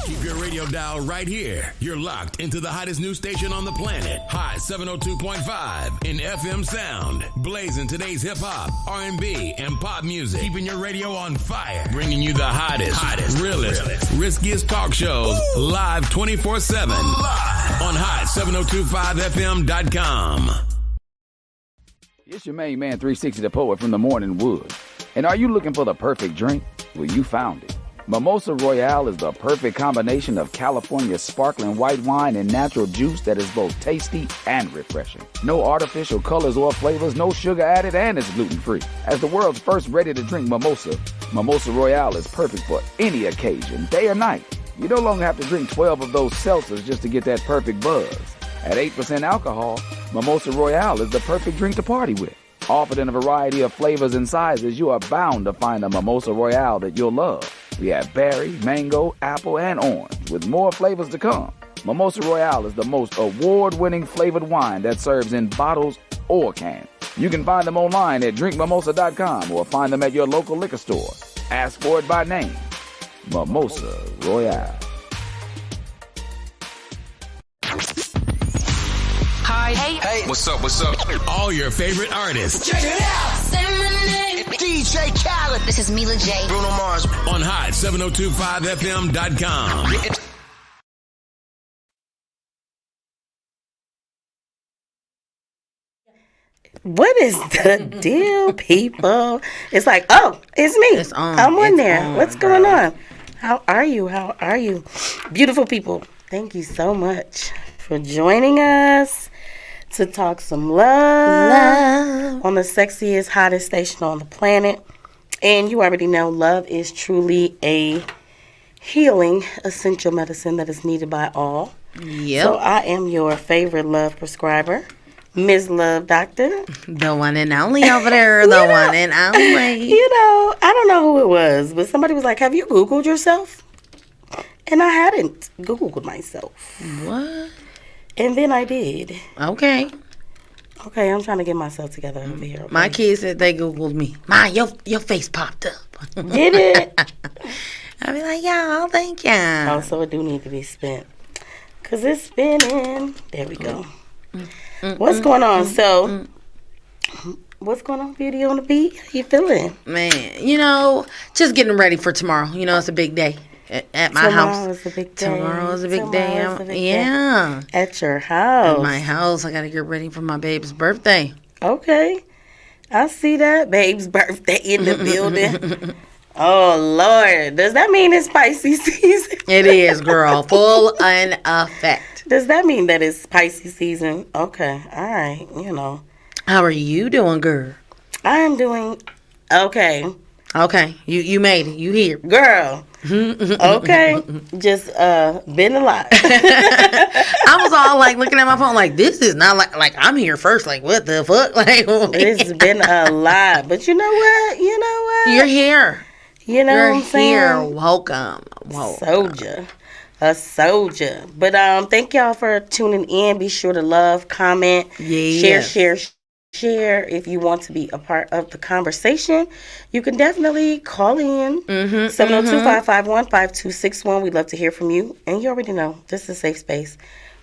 Keep your radio dial right here. You're locked into the hottest news station on the planet. Hot 702.5 in FM sound. Blazing today's hip-hop, R&B, and pop music. Keeping your radio on fire. Bringing you the hottest, realest, riskiest talk shows live 24/7. Live on hot7025fm.com. It's your main man 360 the Poet from the Morning Wood. And are you looking for the perfect drink? Well, you found it. Mimosa Royale is the perfect combination of California sparkling white wine and natural juice that is both tasty and refreshing. No artificial colors or flavors, no sugar added, and it's gluten-free. As the world's first ready-to-drink mimosa, Mimosa Royale is perfect for any occasion, day or night. You no longer have to drink 12 of those seltzers just to get that perfect buzz. At 8% alcohol, Mimosa Royale is the perfect drink to party with. Offered in a variety of flavors and sizes, you are bound to find a Mimosa Royale that you'll love. We have berry, mango, apple, and orange, with more flavors to come. Mimosa Royale is the most award-winning flavored wine that serves in bottles or cans. You can find them online at drinkmimosa.com or find them at your local liquor store. Ask for it by name. Mimosa Royale. Hi. Hey. What's up? All your favorite artists. Check it out. Say my name. DJ Khaled. This is Mila J. Bruno Mars. On hot7025fm.com. What is the deal, people? It's like, oh, it's me. It's on. I'm on It's there. on, What's bro. going on? How are you? Beautiful people, thank you so much for joining us to talk some love on the sexiest, hottest station on the planet. And you already know love is truly a healing, essential medicine that is needed by all. Yep. So I am your favorite love prescriber, Ms. Love Doctor. The one and only over there. The one and only. You know, I don't know who it was, but somebody was like, have you Googled yourself? And I hadn't Googled myself. What? And then I did. Okay. Okay, I'm trying to get myself together over here. Okay? My kids said they Googled me. Ma, your face popped up. Did it? I be like, y'all, thank y'all. Oh, so it do need to be spent. Because it's spinning. There we go. What's going on? So, what's going on, Beauty on the Beat? How you feeling? Man, you know, just getting ready for tomorrow. You know, it's a big day at my house. Tomorrow's a big day. Tomorrow's a big day. Tomorrow's a big day. Yeah. At your house. At my house. I got to get ready for my babe's birthday. Okay. I see that. Babe's birthday in the building. Oh, Lord. Does that mean it's spicy season? It is, girl. Full in effect. Does that mean that it's spicy season? Okay. All right. You know. How are you doing, girl? I am doing okay. Okay. You made it. You here. Girl. Okay. Just been a lot. I was all like looking at my phone like, this is not like I'm here first. Like, what the fuck? Like, It's been a lot. But you know what? You're here. You know You're what I'm saying? here. Welcome. Soldier. A soldier. But thank y'all for tuning in. Be sure to love, comment, share. If you want to be a part of the conversation, you can definitely call in 702-551-5261. We'd love to hear from you. And you already know, this is a safe space.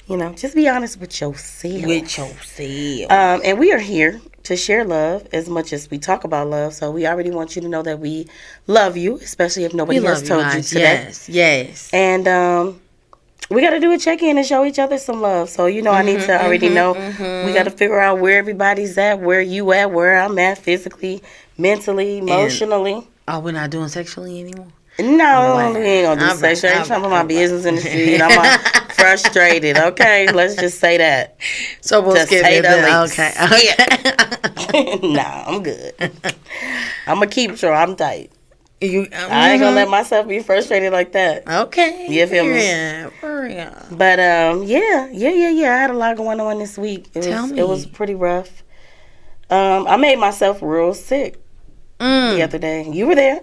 You know, just be honest with yourself. And we are here to share love as much as we talk about love. So we already want you to know that we love you, especially if nobody has told you today. Yes. And we got to do a check-in and show each other some love. So, you know, I need to already know. We got to figure out where everybody's at, where you at, where I'm at physically, mentally, emotionally. Are we not doing sexually anymore? No, we ain't going to do sex. I ain't trying to put my business in the street. I'm frustrated, okay? Let's just say that. So we'll skip it. Okay. Nah, I'm good. I'm going to keep sure I'm tight. I ain't gonna let myself be frustrated like that. Okay. You feel me? Yeah, for real. But yeah. I had a lot going on this week. It was pretty rough. I made myself real sick the other day. You were there.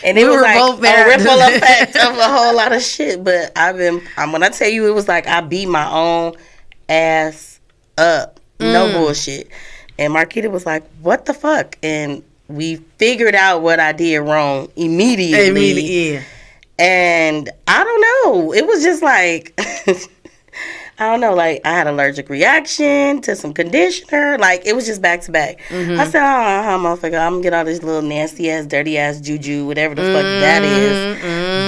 And it was like a ripple effect of a whole lot of shit. But when I tell you, it was like I beat my own ass up. No bullshit. And Marquita was like, what the fuck? And we figured out what I did wrong immediately. And I don't know. It was just like, I don't know. Like, I had an allergic reaction to some conditioner. Like, it was just back to back. I said, motherfucker, I'm going to get all this little nasty ass, dirty ass juju, whatever the fuck that is.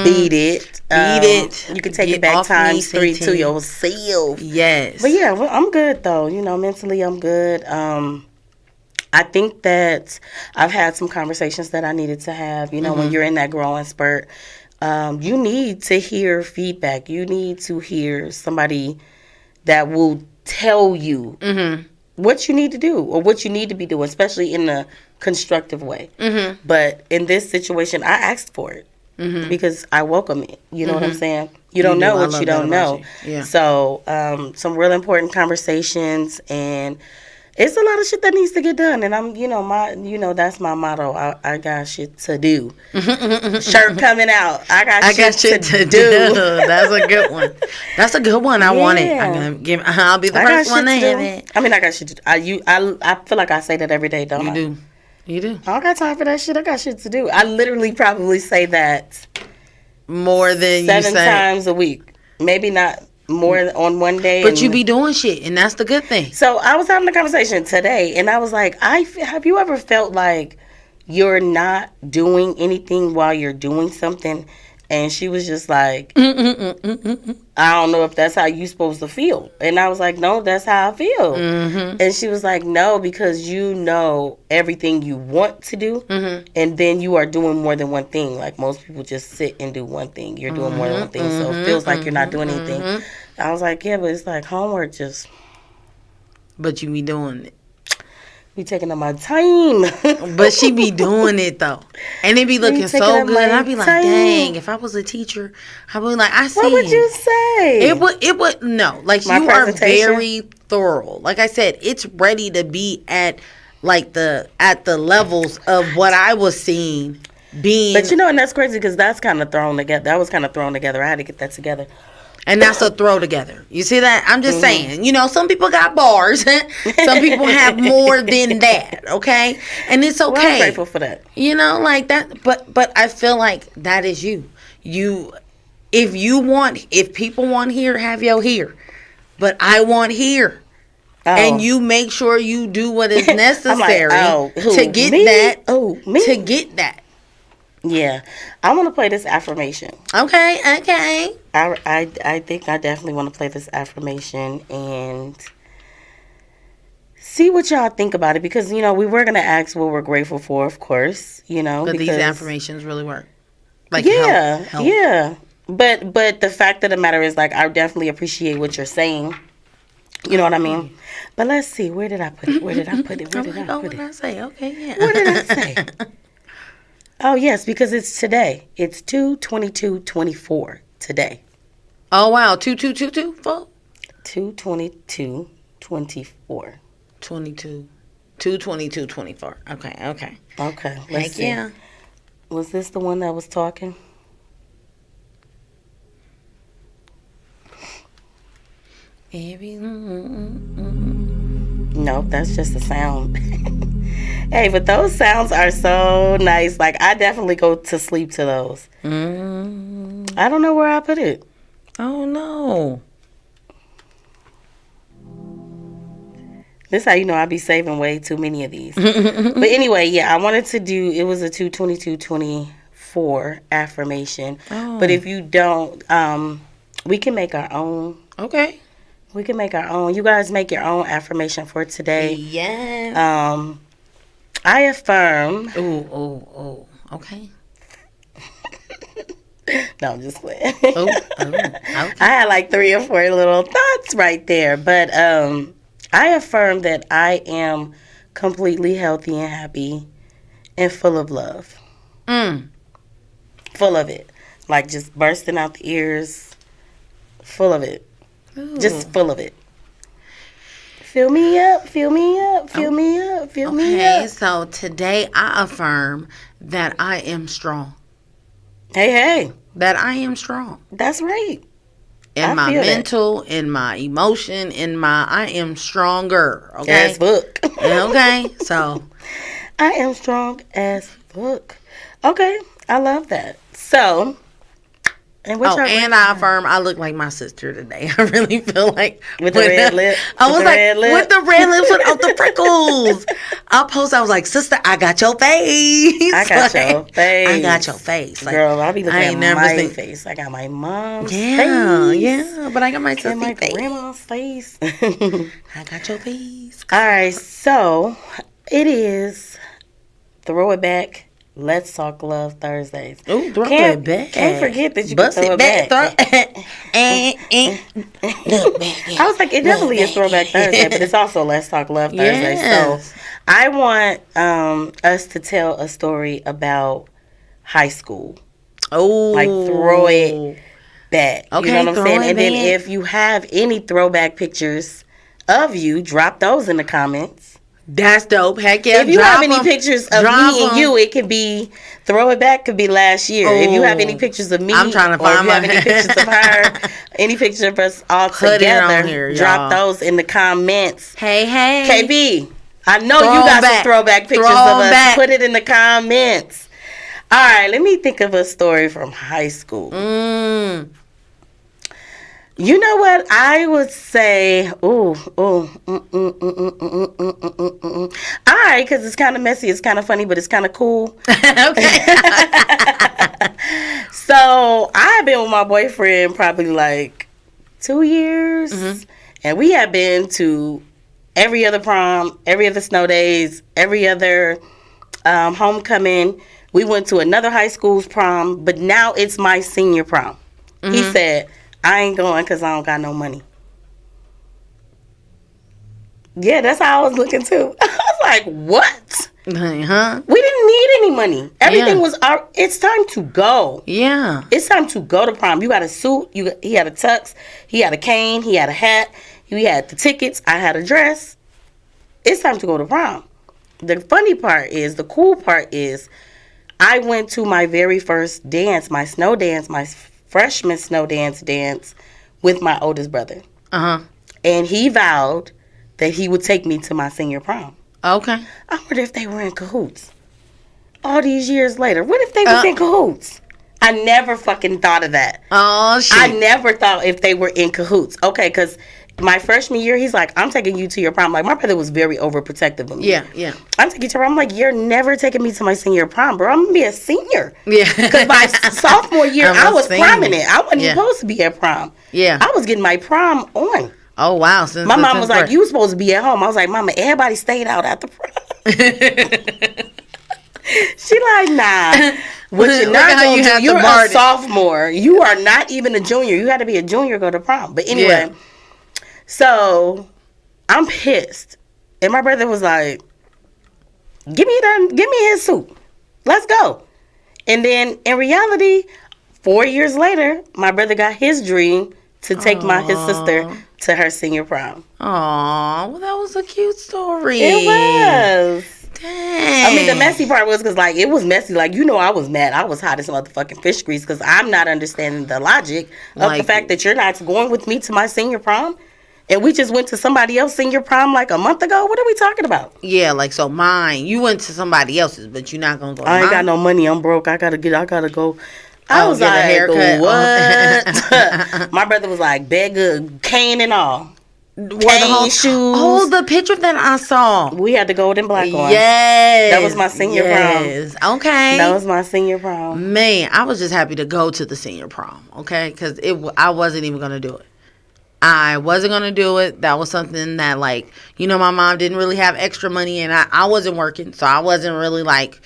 Beat it. Beat it. You can take it back times 3 to yourself. Yes. But yeah, well, I'm good though. You know, mentally I'm good. I think that I've had some conversations that I needed to have. You know, when you're in that growing spurt, you need to hear feedback. You need to hear somebody that will tell you what you need to do or what you need to be doing, especially in a constructive way. But in this situation, I asked for it because I welcome it. You know what I'm saying? You don't know what you don't know. Yeah. So some real important conversations, and it's a lot of shit that needs to get done. And I'm, that's my motto. I got shit to do. Shirt coming out. I got shit to do. That's a good one. That's a good one. I want it. I'll be the first one to have it. I mean, I got shit to do. I feel like I say that every day, don't I? You do. I don't got time for that shit. I got shit to do. I literally probably say that more than 7 times a week. Maybe not more on one day. But you be doing shit, and that's the good thing. So I was having a conversation today, and I was like, have you ever felt like you're not doing anything while you're doing something? And she was just like, I don't know if that's how you supposed to feel. And I was like, no, that's how I feel. And she was like, no, because you know everything you want to do, and then you are doing more than one thing. Like most people just sit and do one thing. You're doing more than one thing, so it feels like you're not doing anything. I was like, yeah, but it's like homework just. But you be doing it. Be taking up my time. But she be doing it though, and it be looking so good. I'd be like, dang, if I was a teacher, I'd be like, I see. What would you say? It would no, like my you are very thorough. Like I said, it's ready to be at the levels of what I was seeing being. But and that's crazy because that's kind of thrown together. That was kind of thrown together. I had to get that together. And that's a throw together. You see that? I'm just saying. Some people got bars. Some people have more than that. Okay? And it's okay. Well, I'm grateful for that. Like that. But I feel like that is you. If people want here, have your here. But I want here. Oh. And you make sure you do what is necessary to get that. Oh, me? To get that. Yeah, I want to play this affirmation. Okay. I think I definitely want to play this affirmation and see what y'all think about it because we were gonna ask what we're grateful for, of course. But these affirmations really work. Like help. Yeah. But the fact of the matter is, like, I definitely appreciate what you're saying. You know what I mean? But let's see. Where did I put it? Where did I put it? What did I say? Okay, yeah. What did I say? Oh, yes, because it's today. It's 2/22/24 today. Oh, wow. 2/22/24? 2/22/24. 2/22/24. Okay. Let's see. Yeah. Was this the one that was talking? Nope, that's just a sound. Hey, but those sounds are so nice. Like, I definitely go to sleep to those. I don't know where I put it. Oh, no. This how you know I be saving way too many of these. But anyway, yeah, I wanted to do, it was a 2/22/24 affirmation. Oh. But if you don't, we can make our own. Okay. We can make our own. You guys make your own affirmation for today. Yeah. I affirm. Oh. Okay. No, I'm just playing. Okay. I had like 3 or 4 little thoughts right there. But I affirm that I am completely healthy and happy and full of love. Full of it. Like just bursting out the ears. Full of it. Ooh. Just full of it. Fill me up, fill me up, fill me up, fill me up. Okay, so today I affirm that I am strong. Hey. That I am strong. That's right. In my mental, in my emotion, I am stronger. Okay. As fuck. Okay, so. I am strong as fuck. Okay, I love that. So, And I affirm I look like my sister today. I really feel like with the red lip. I was like with the red lips without the freckles. I was like, sister, I got your face. I got your face. I got your face. Like, girl, I be looking at my face. I got my mom's face. Yeah, but I got my sister's and my face. grandma's face. I got your face. All right, so it is Throw It Back. Let's Talk Love Thursdays. Oh, throw it back. Can't forget that you Bust can throw it back. I was like, it definitely is Throwback Thursday, but it's also Let's Talk Love Thursday. Yes. So I want us to tell a story about high school. Oh. Like throw it back. Okay, you know what I'm saying? And then back. if you have any throwback pictures of you, drop those in the comments. That's dope. Heck yeah. If you have any pictures of me and you, it can be Throw It Back. Could be last year. If you have any pictures of me, I'm trying to find or if you have any pictures of her, any picture of us all together, here, drop those in the comments. Hey, KB, I know you got some throwback pictures of us. Put it in the comments. All right, let me think of a story from high school. You know what? I would say, all right, because it's kind of messy, it's kind of funny, but it's kind of cool. Okay. So, I've been with my boyfriend probably like 2 years, and we have been to every other prom, every other snow days, every other homecoming. We went to another high school's prom, but now it's my senior prom. He said, I ain't going because I don't got no money. Yeah, that's how I was looking too. I was like, what? Huh? We didn't need any money. Everything was it's time to go. Yeah. It's time to go to prom. You got a suit. He had a tux. He had a cane. He had a hat. He had the tickets. I had a dress. It's time to go to prom. The funny part is, the cool part is, I went to my very first dance, my snow dance, my freshman snow dance with my oldest brother. And he vowed that he would take me to my senior prom. Okay. I wonder if they were in cahoots. All these years later, what if they was in cahoots? I never fucking thought of that. Oh, shit. I never thought if they were in cahoots. Okay, because my freshman year, he's like, I'm taking you to your prom. Like, my brother was very overprotective of me. Yeah. I'm taking you to prom. I'm like, you're never taking me to my senior prom, bro. I'm going to be a senior. Yeah. Because my sophomore year, I was prominent. I wasn't even supposed to be at prom. Yeah. I was getting my prom on. Oh, wow. My mom was like, you were supposed to be at home. I was like, Mama, everybody stayed out at the prom. She like, nah. What you're not going to do, you're a sophomore. You are not even a junior. You got to be a junior to go to prom. But anyway, so I'm pissed. And my brother was like, give me his suit. Let's go. And then in reality, 4 years later, my brother got his dream to take his sister to her senior prom. Aw, well, that was a cute story. It was. Dang. I mean, the messy part was because, like, it was messy. Like, you know, I was mad. I was hot as motherfucking fish grease because I'm not understanding the logic of the fact that you're not going with me to my senior prom. And we just went to somebody else's senior prom like a month ago. What are we talking about? Yeah, like, so mine. You went to somebody else's, but you're not going to go to I ain't got no money. I'm broke. I got to go. I was like, a haircut. What? My brother was like, beg cane and all. Cane, shoes. Oh, the picture that I saw. We had the gold and black on. Yes. That was my senior prom. Okay. That was my senior prom. Man, I was just happy to go to the senior prom, okay? Because I wasn't even going to do it. I wasn't going to do it. That was something that, like, you know, my mom didn't really have extra money, and I wasn't working, so I wasn't really, like...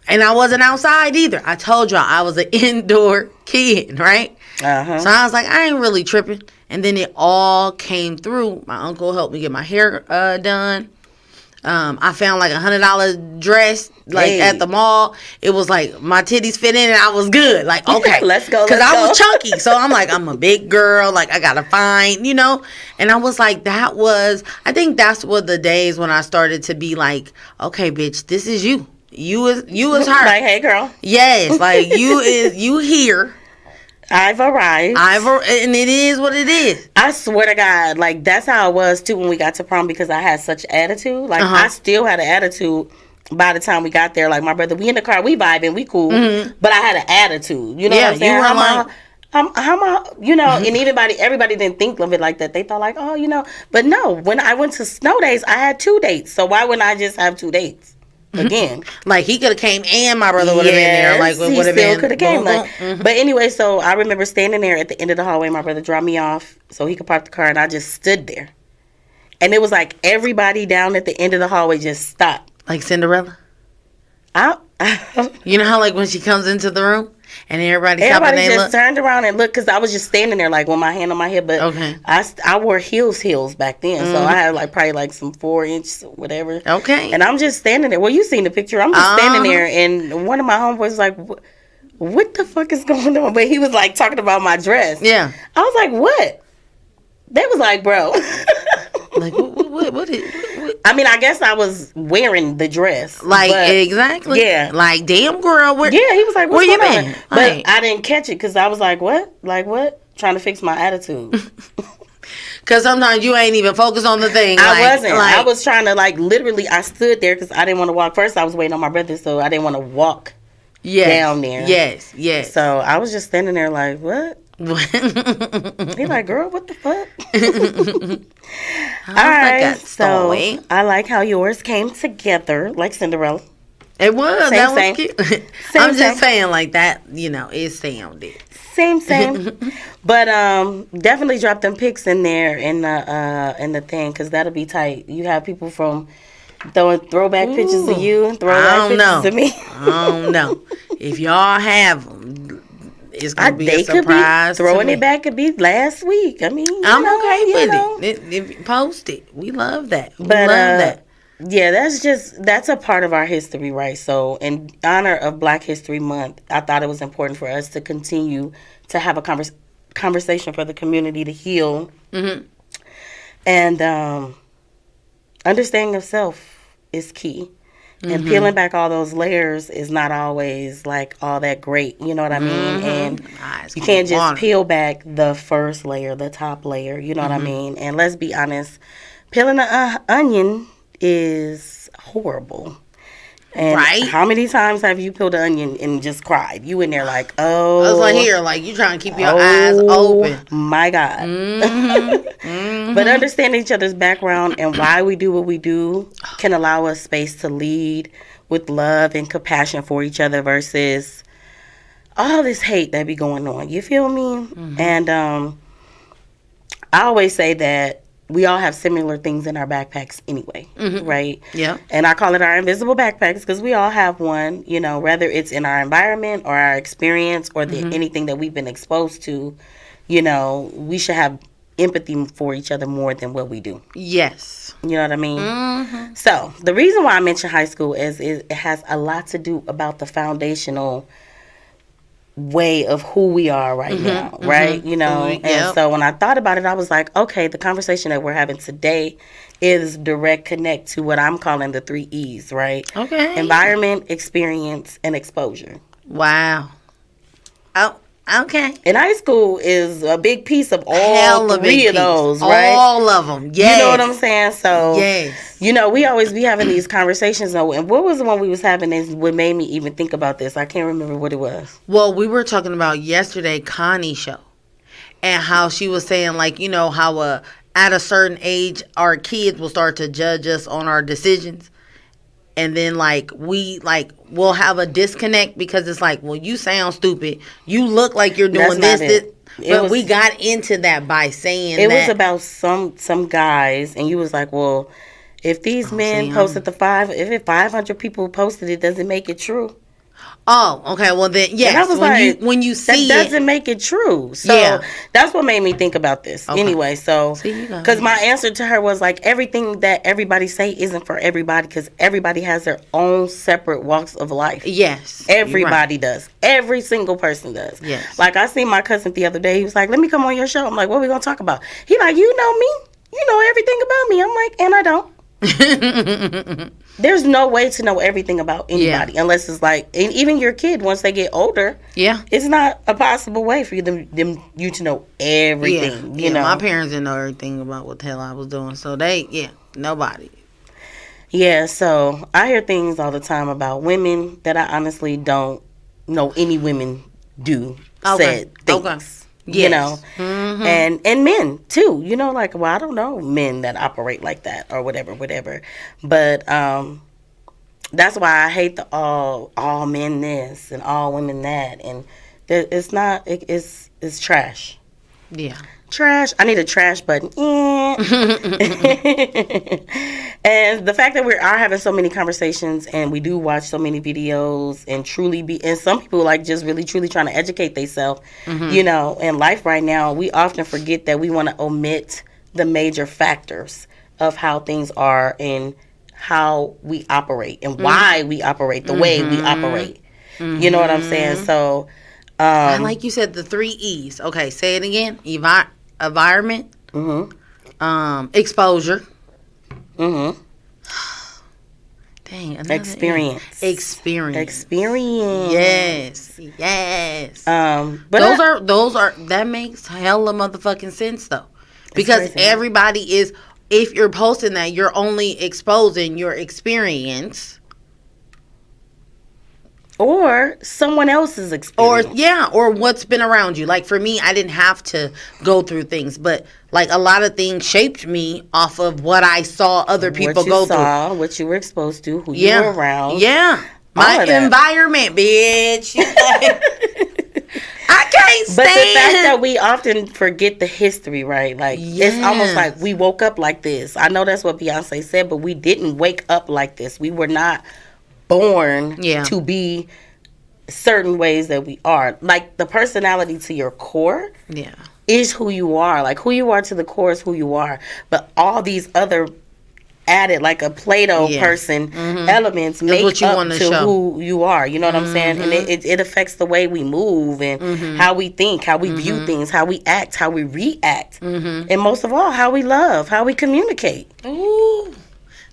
And I wasn't outside either. I told y'all I was an indoor kid, right? So I was like, I ain't really tripping. And then it all came through. My uncle helped me get my hair done. I found like $100 dress at the mall. It was like my titties fit in and I was good. Like, okay, let's go. Because I was chunky. So I'm like, I'm a big girl. Like, I got to find, you know. And I was like, I think that's what the days when I started to be like, okay, bitch, this is you. You is her. Like, hey, girl. Yes, like you here. I've arrived. And it is what it is. I swear to God, like, that's how it was, too, when we got to prom, because I had such attitude. Like, I still had an attitude by the time we got there. Like, my brother, we in the car, we vibing, we cool. But I had an attitude. You know what I'm saying? how my, and everybody didn't think of it like that. They thought like, oh, but no, when I went to snow days, I had 2 dates. So why wouldn't I just have 2 dates? Again. Like, he could have came and my brother would have been there. Like, it would have been. He still could have came. But anyway, so I remember standing there at the end of the hallway. My brother dropped me off so he could park the car, and I just stood there. And it was like everybody down at the end of the hallway just stopped. Like Cinderella? You know how, like, when she comes into the room and everybody just turned around and looked, because I was just standing there like with my hand on my hip. But okay. I wore heels back then, so I had like probably like some 4-inch whatever. Okay. And I'm just standing there. Well, you seen the picture. I'm just standing there, and one of my homeboys was like, what the fuck is going on? But he was like talking about my dress. Yeah. I was like, what? They was like, bro. Like, what? I mean, I guess I was wearing the dress. Like, exactly. Yeah. Like, damn, girl. Yeah, he was like, where you been? But like, I didn't catch it because I was like, what? Like, what? Trying to fix my attitude. Because sometimes you ain't even focused on the thing. I wasn't. I was trying to, like, literally, I stood there because I didn't want to walk. First, I was waiting on my brother, so I didn't want to walk down there. Yes. So I was just standing there like, what? He like, girl, what the fuck? All right, so I like how yours came together like Cinderella. It was. That was cute. I'm just saying, like, that, it sounded. Same. But definitely drop them pics in there in the thing, because that'll be tight. You have people from throwing throwback pictures of you and throwback pictures of me. I don't know. If y'all have them, it's going to be a surprise. Throwing it back could be last week. I mean, I'm okay with it. If post it. We love that. We love that. Yeah, that's a part of our history, right? So in honor of Black History Month, I thought it was important for us to continue to have a conversation for the community to heal. Mm-hmm. And understanding of self is key. And peeling back all those layers is not always like all that great. You know what I mean? And you can't just peel back the first layer, the top layer. You know what I mean? And let's be honest, peeling an onion is horrible. And how many times have you peeled an onion and just cried? You in there like, oh. I was like, here, like, you trying to keep your eyes open. My God. But understanding each other's background and why we do what we do can allow us space to lead with love and compassion for each other versus all this hate that be going on. You feel me? And I always say that we all have similar things in our backpacks anyway, right? Yeah. And I call it our invisible backpacks because we all have one, whether it's in our environment or our experience or anything that we've been exposed to, we should have empathy for each other more than what we do. Yes. You know what I mean? So the reason why I mention high school is it has a lot to do about the foundational way of who we are right now, right? And so when I thought about it, I was like, okay, the conversation that we're having today is direct connect to what I'm calling the 3 E's, right? Okay. Environment, experience, and exposure. Wow. Oh, okay. And high school is a big piece of all 3 of those, right? All of them, yes. You know what I'm saying? So, yes. We always be having these conversations, though. And what was the one we was having is what made me even think about this? I can't remember what it was. Well, we were talking about yesterday Connie's show and how she was saying, like, how at a certain age our kids will start to judge us on our decisions. And then, we'll have a disconnect because it's like, well, you sound stupid. You look like you're doing this. But we got into that by saying it was about some guys, and you was like, well, if these men posted if 500 people posted it, does it make it true? Oh, okay. Well, then, yes. And I was when you see that doesn't make it true. So that's what made me think about this. Okay. Anyway, so because my answer to her was like, everything that everybody say isn't for everybody because everybody has their own separate walks of life. Yes, everybody does. Every single person does. Yes. Like I seen my cousin the other day. He was like, "Let me come on your show." I'm like, "What are we gonna talk about?" He like, "You know me. You know everything about me." I'm like, "And I don't." There's no way to know everything about anybody unless it's like, and even your kid once they get older, it's not a possible way for you to know everything. You know, my parents didn't know everything about what the hell I was doing, so nobody. Yeah, so I hear things all the time about women that I honestly don't know any women do said things. Okay. You know, Yes. Mm-hmm. and men too. You know, like, well, I don't know men that operate like that or whatever. But that's why I hate the all men this and all women that, and it's not. It's trash. Yeah. Trash. I need a trash button. And the fact that we are having so many conversations and we do watch so many videos and and some people like just really truly trying to educate themselves, you know, in life right now, we often forget that we want to omit the major factors of how things are and how we operate and why we operate the way we operate. You know what I'm saying? So, And like you said, the 3 E's. Okay, say it again. Environment. Exposure. Dang. Experience. Experience. Yes. But those are that makes hella motherfucking sense though, because crazy. everybody is. If you're posting that, you're only exposing your experience. or someone else's Or experience. or what's been around you. Like for me, I didn't have to go through things, but like a lot of things shaped me off of what I saw other people go through. What you were exposed to, who you were around. Yeah, All my of that. environment, bitch. I can't stand. But the fact that we often forget the history, right? Like, it's almost like we woke up like this. I know that's what Beyonce said, but we didn't wake up like this. We were not born to be certain ways that we are. Like, the personality to your core is who you are. Like, who you are to the core is who you are. But all these other added, like a Play-Doh person, elements make what you up wanna to show. who you are. You know what I'm saying? And it affects the way we move and how we think, how we view things, how we act, how we react. And most of all, how we love, how we communicate. Ooh.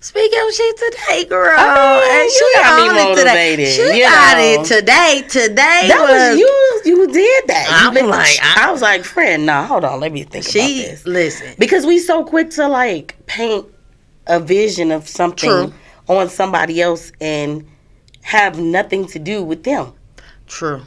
Speak your shit today, girl. And she got me on it today. motivated. She you got know. it today. Today That was you. You did that. I'm You like, I was like, friend, nah, hold on, let me think about this. Listen. Because we so quick to like paint a vision of something on somebody else and have nothing to do with them. True.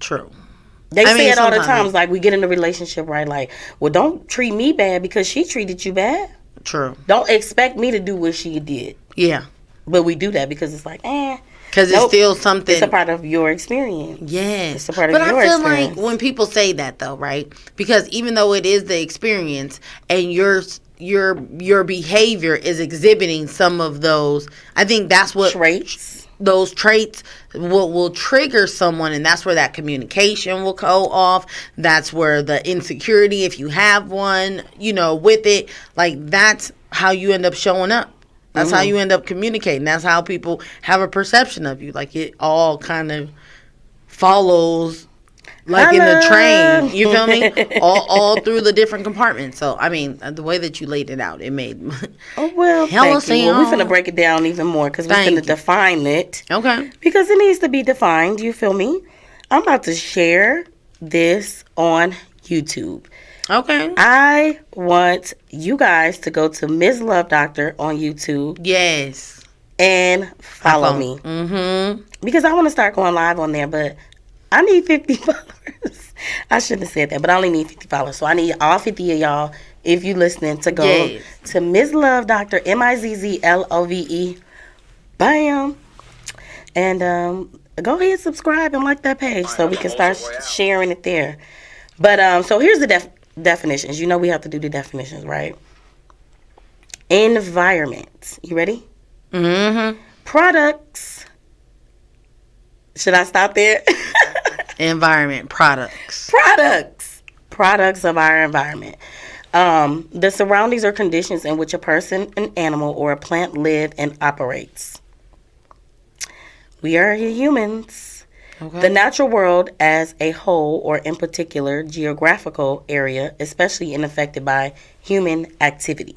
They say it all the sometimes. time. Like, we get in a relationship, right? Like, well, don't treat me bad because she treated you bad. True. Don't expect me to do what she did. Yeah. But we do that because it's like, Because it's still something. It's a part of your experience. Yes. It's a part of but your I feel experience. like when people say that though, right? Because even though it is the experience and your behavior is exhibiting some of those, I think that's what traits. Those traits will trigger someone, and that's where that communication will go off. That's where the insecurity, if you have one, with it, like that's how you end up showing up. That's how you end up communicating. That's how people have a perception of you. Like, it all kind of follows, like in the train. You feel me? all through the different compartments. So, I mean, the way that you laid it out, it made thank you. Well, we're finna break it down even more because we're finna define it. Okay. Because it needs to be defined. You feel me? I'm about to share this on YouTube. Okay. I want you guys to go to Mizz Love Doctor on YouTube. Yes. And follow me. Mm-hmm. Because I want to start going live on there, but I need 50 followers. I shouldn't have said that, but I only need 50 followers. So I need all 50 of y'all, if you listening, to go to Mizz Love Doctor, MIZZLOVE. Bam. And go ahead and subscribe and like that page so we can start sharing it there. But so here's the definitions. You know we have to do the definitions, right? Environment. You ready? Mm-hmm. Products. Should I stop there? Environment. Products of our environment. The surroundings or conditions in which a person, an animal, or a plant live and operates. We are humans. Okay. The natural world as a whole, or in particular geographical area, especially affected by human activity.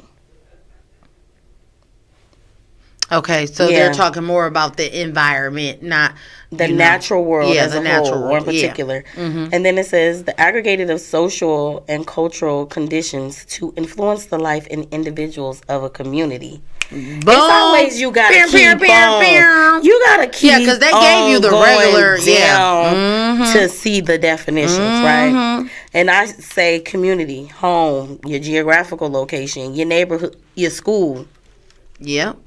Okay, so they're talking more about the environment, not the natural world as a whole, or in particular. Yeah. Mm-hmm. And then it says the aggregated of social and cultural conditions to influence the life and individuals of a community. Boom. It's always you gotta keep on. You gotta keep. Yeah, because they gave you the regular down to see the definitions, right? And I say community, home, your geographical location, your neighborhood, your school. Yep.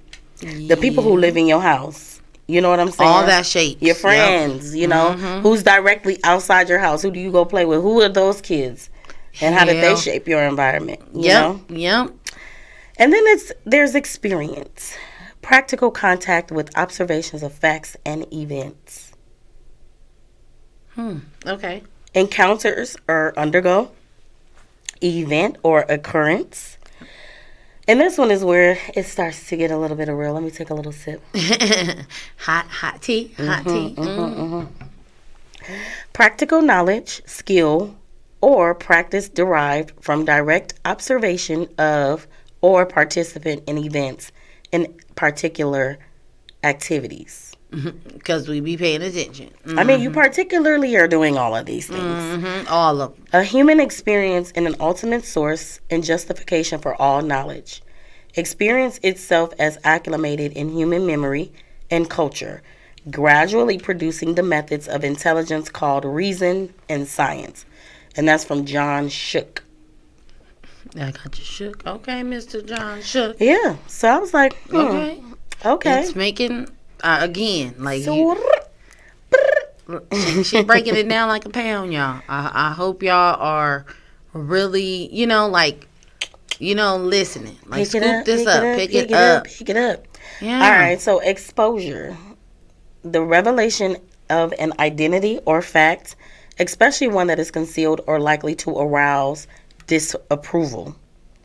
The people who live in your house. You know what I'm saying? All that shape. Your friends, you know, who's directly outside your house. Who do you go play with? Who are those kids? And how did they shape your environment? You know? Yep. And then there's experience. Practical contact with observations of facts and events. Okay. Encounters or undergo. Event or occurrence. And this one is where it starts to get a little bit of real. Let me take a little sip. Hot tea. Hot tea. Practical knowledge, skill, or practice derived from direct observation of or participant in events in particular activities. Because we be paying attention. I mean, you particularly are doing all of these things. All of them. A human experience in an ultimate source and justification for all knowledge. Experience itself as acclimated in human memory and culture, gradually producing the methods of intelligence called reason and science. And that's from John Shook. I got you shook. Okay, Mr. John Shook. Yeah. So I was like, Okay. Okay. It's making, again, like, she breaking it down like a pound, y'all. I hope y'all are really, listening. Like, pick it up. Yeah. All right. So exposure. The revelation of an identity or fact, especially one that is concealed or likely to arouse disapproval.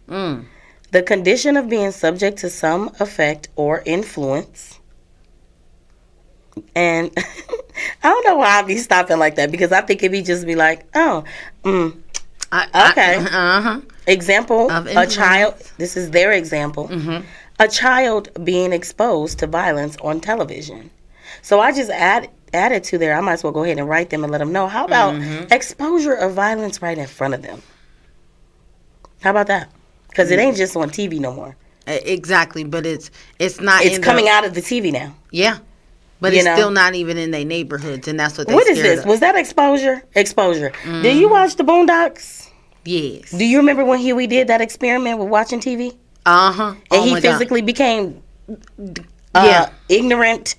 The condition of being subject to some effect or influence. And I don't know why I be stopping like that, because I think it be just be like, okay. Example, a child, this is their example. A child being exposed to violence on television. So I just added to there, I might as well go ahead and write them and let them know. How about exposure of violence right in front of them? How about that? Because it ain't just on TV no more. Exactly, but it's not. It's coming out of the TV now. Yeah, but it's still not even in their neighborhoods, and that's what they. What is this? Was that exposure? Exposure. Did you watch the Boondocks? Yes. Do you remember when Huey did that experiment with watching TV? And he physically became ignorant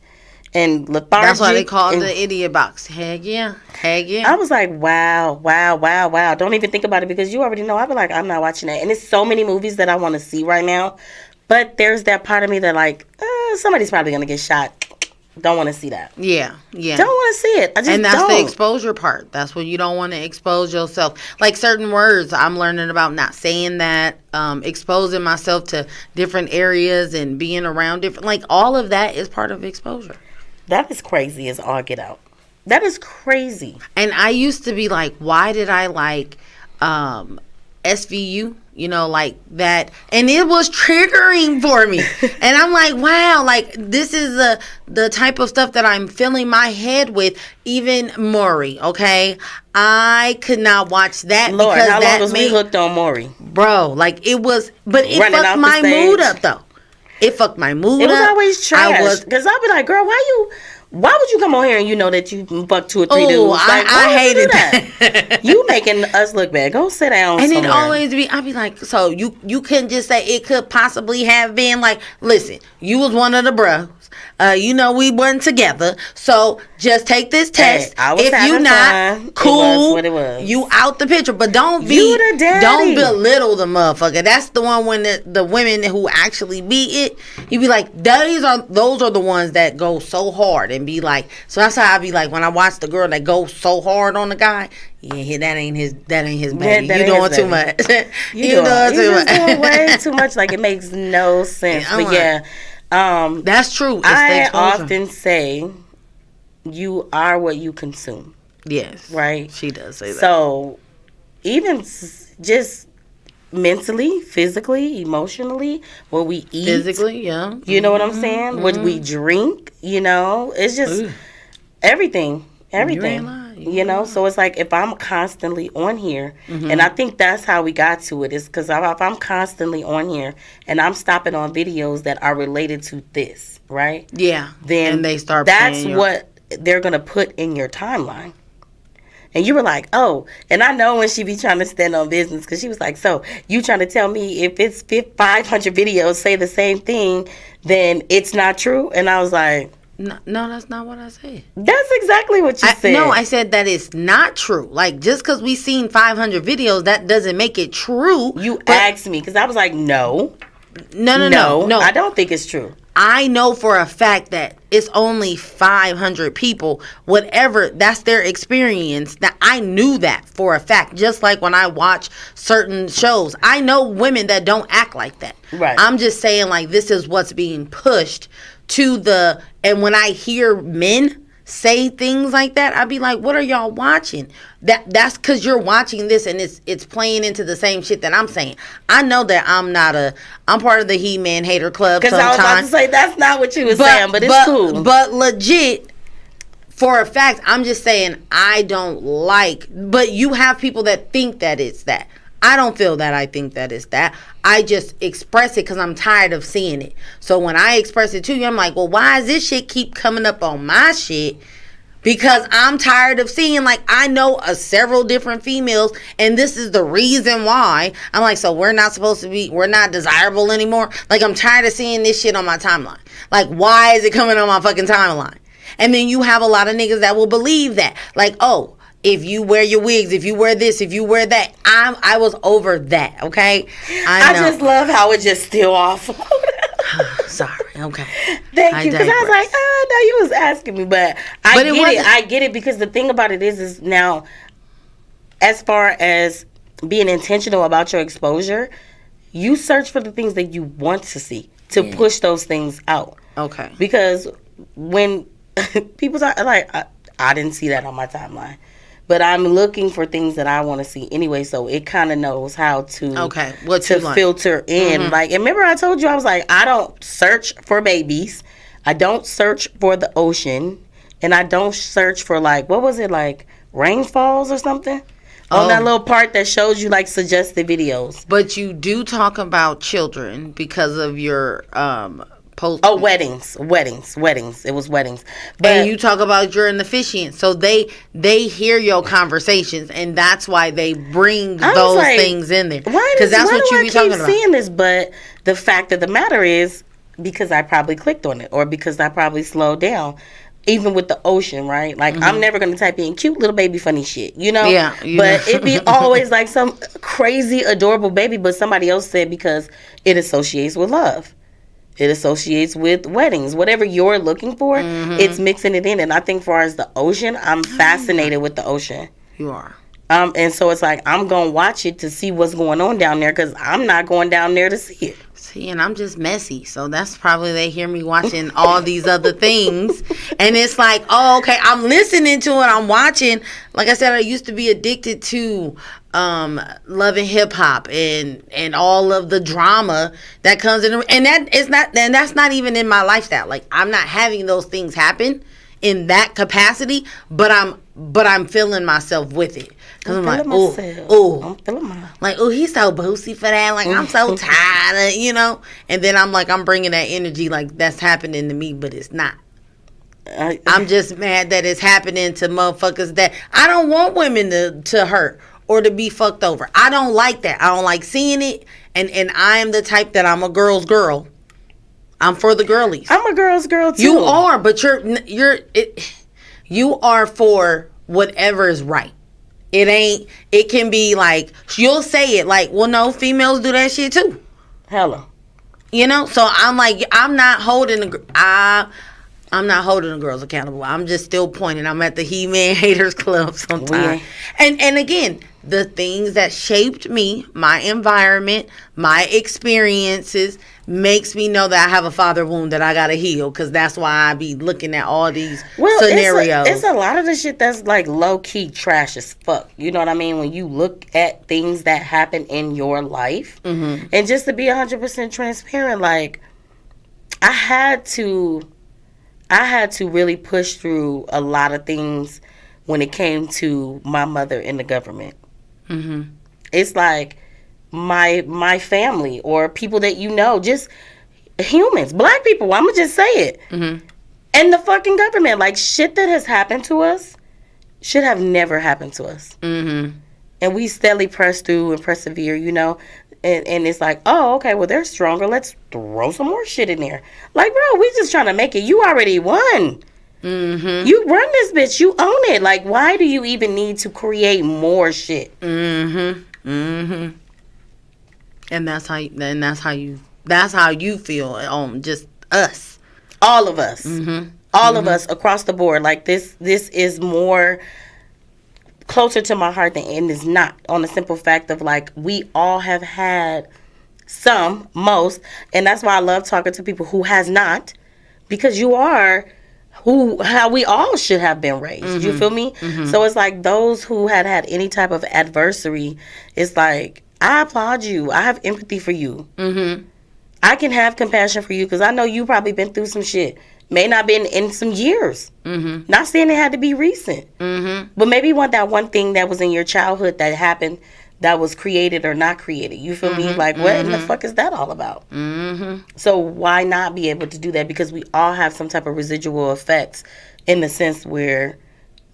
and lethargic. That's why they call it the idiot box. Heck yeah. I was like, wow. Don't even think about it, because you already know. I'd be like, I'm not watching that. And there's so many movies that I want to see right now. But there's that part of me that like, somebody's probably going to get shot. Don't want to see that. Yeah. Don't want to see it. And that's the exposure part. That's when you don't want to expose yourself. Like certain words, I'm learning about not saying that, exposing myself to different areas and being around different, like all of that is part of exposure. That is crazy as all get out. That is crazy. And I used to be like, why did I like SVU? Like that. And it was triggering for me. And I'm like, wow, like this is the type of stuff that I'm filling my head with. Even Maury, okay? I could not watch that. Lord, because how that long was we hooked on Maury? Bro, like it was, but it fucked my mood up though. It fucked my mood up. It was always trash. Because I'd be like, girl, why would you come on here and you know that you fucked 2 or 3 dudes? Like, I hated that. You making us look bad. Go sit down and somewhere. It always be, I'd be like, so you couldn't just say it could possibly have been like, listen, you was one of the bros. We wasn't together. So just take this test. Hey, if you not fun. Cool, it was what it was. You out the picture. But don't don't belittle the motherfucker. That's the one when the women who actually beat it, you be like, those are the ones that go so hard and be like, so that's how I be like when I watch the girl that goes so hard on the guy. Yeah, that ain't his baby. You doing too much. You doing too much. Doing way too much. Like it makes no sense. But yeah. That's true. I often say you are what you consume. Yes. Right? She does say that. So even just mentally, physically, emotionally, what we eat. Physically, yeah. You know what I'm saying? What we drink, it's just everything. Everything. You know, so it's like if I'm constantly on here, and I think that's how we got to it, is because if I'm constantly on here and I'm stopping on videos that are related to this, right? Yeah. Then and they start that's playing what they're going to put in your timeline. And you were like, oh, and I know when she be trying to stand on business, because she was like, so you trying to tell me if it's 500 videos say the same thing, then it's not true? And I was like, no, that's not what I said. That's exactly what you said. No, I said that it's not true. Like, just because we seen 500 videos, that doesn't make it true. You asked me, because I was like, no. No. I don't think it's true. I know for a fact that it's only 500 people, whatever, that's their experience. That I knew that for a fact. Just like when I watch certain shows, I know women that don't act like that. Right. I'm just saying, like, this is what's being pushed to the, and when I hear men say things like that, I'd be like, what are y'all watching? That's because you're watching this and it's playing into the same shit that I'm saying. I know that I'm part of the He-Man hater club. Because I was about to say that's not what you were saying, but it's cool. But legit, for a fact, I'm just saying I don't like, but you have people that think that it's that. I don't feel that I think that it's that. I just express it because I'm tired of seeing it. So when I express it to you, I'm like, well, why does this shit keep coming up on my shit? Because I'm tired of seeing, like, I know several different females, and this is the reason why. I'm like, so we're not desirable anymore? Like, I'm tired of seeing this shit on my timeline. Like, why is it coming on my fucking timeline? And then you have a lot of niggas that will believe that. Like, oh, if you wear your wigs, if you wear this, if you wear that. I was over that, okay? I just love how it just still off. Sorry, okay. Thank you, because I was like, oh, no, you was asking me, but I get it, because the thing about it is now, as far as being intentional about your exposure, you search for the things that you want to see to push those things out. Okay. Because when people talk, like, I didn't see that on my timeline. But I'm looking for things that I want to see anyway, so it kind of knows how to filter in. Like, and remember I told you, I was like, I don't search for babies, I don't search for the ocean, and I don't search for, like, what was it, like rainfalls or something? On that little part that shows you, like, suggested videos. But you do talk about children because of your weddings. It was weddings. But, and you talk about you're an officiant, so they hear your conversations, and that's why they bring those things in there. Because that's what you be talking about. Seeing this, but the fact of the matter is, because I probably clicked on it, or because I probably slowed down. Even with the ocean, right? Like, I'm never going to type in cute little baby funny shit, you know? Yeah. But it be always like some crazy, adorable baby, but somebody else said because it associates with love. It associates with weddings. Whatever you're looking for, it's mixing it in. And I think far as the ocean, I'm fascinated with the ocean. You are. And so it's like, I'm going to watch it to see what's going on down there, because I'm not going down there to see it. See, and I'm just messy. So that's probably they hear me watching all these other things. And it's like, oh, okay, I'm listening to it. I'm watching. Like I said, I used to be addicted to Love and Hip Hop and all of the drama that comes in. And that's not even in my lifestyle. Like, I'm not having those things happen in that capacity, but I'm feeling myself with it. Cause I'm like, oh, like, oh, he's so boosy for that. Like, I'm so tired of, you know. And then I'm like, I'm bringing that energy, like, that's happening to me, but it's not. I'm just mad that it's happening to motherfuckers that I don't want women to hurt or to be fucked over. I don't like that. I don't like seeing it. And I am the type that I'm a girl's girl. I'm for the girlies. I'm a girl's girl too. You are, but you are for whatever is right. It can be like, you'll say it like, well, no, females do that shit too. Hello. You know, so I'm like, I'm not holding the girls accountable. I'm just still pointing. I'm at the He-Man haters club sometimes. And again, the things that shaped me, my environment, my experiences, makes me know that I have a father wound that I gotta heal, because that's why I be looking at all these scenarios. It's a lot of the shit that's like low-key trash as fuck. You know what I mean? When you look at things that happen in your life. And just to be 100% transparent, like, I had to really push through a lot of things when it came to my mother and the government. It's like my family or people that you know, just humans, black people, I'm gonna just say it. And the fucking government, like, shit that has happened to us should have never happened to us. And we steadily press through and persevere, you know. And it's like, oh, okay, well, they're stronger. Let's throw some more shit in there. Like, bro, we just trying to make it. You already won. You run this bitch. You own it. Like, why do you even need to create more shit? And that's how you feel. Just us, all of us, all of us across the board. Like, this is more closer to my heart than it is not, on the simple fact of, like, we all have had most, and that's why I love talking to people who has not, because you are how we all should have been raised. You feel me? So it's like those who had any type of adversity, it's like, I applaud you. I have empathy for you. I can have compassion for you because I know you probably been through some shit. May not been in some years. Not saying it had to be recent. But maybe that one thing that was in your childhood that happened that was created or not created. You feel me? Like, what in the fuck is that all about? So why not be able to do that? Because we all have some type of residual effects in the sense where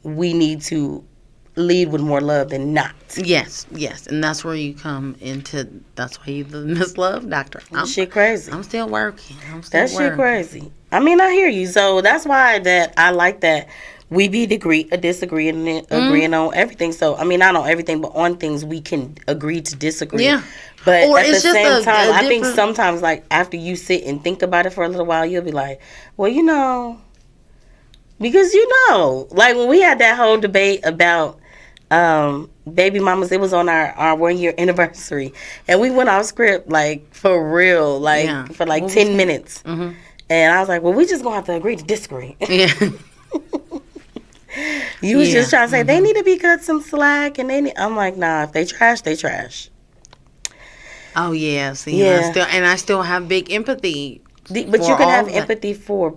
we need to lead with more love than not. Yes. And that's where you come into, that's why you the Miss Love Doctor. Shit crazy. I'm still working. Shit crazy. I mean, I hear you. So that's why that I like that we be disagreeing and agreeing on everything. So, I mean, not on everything, but on things we can agree to disagree. Yeah. But at the same time, I think sometimes, like, after you sit and think about it for a little while, you'll be like, well, you know, because, you know, like when we had that whole debate about baby mamas, it was on our 1 year anniversary, and we went off script, like, for real, like, for like 10 minutes. And I was like, well, we just gonna have to agree to disagree. You was just trying to say they need to be cut some slack, and I'm like, nah, if they trash, they trash. Oh yeah, see, I still have big empathy. But you can have empathy for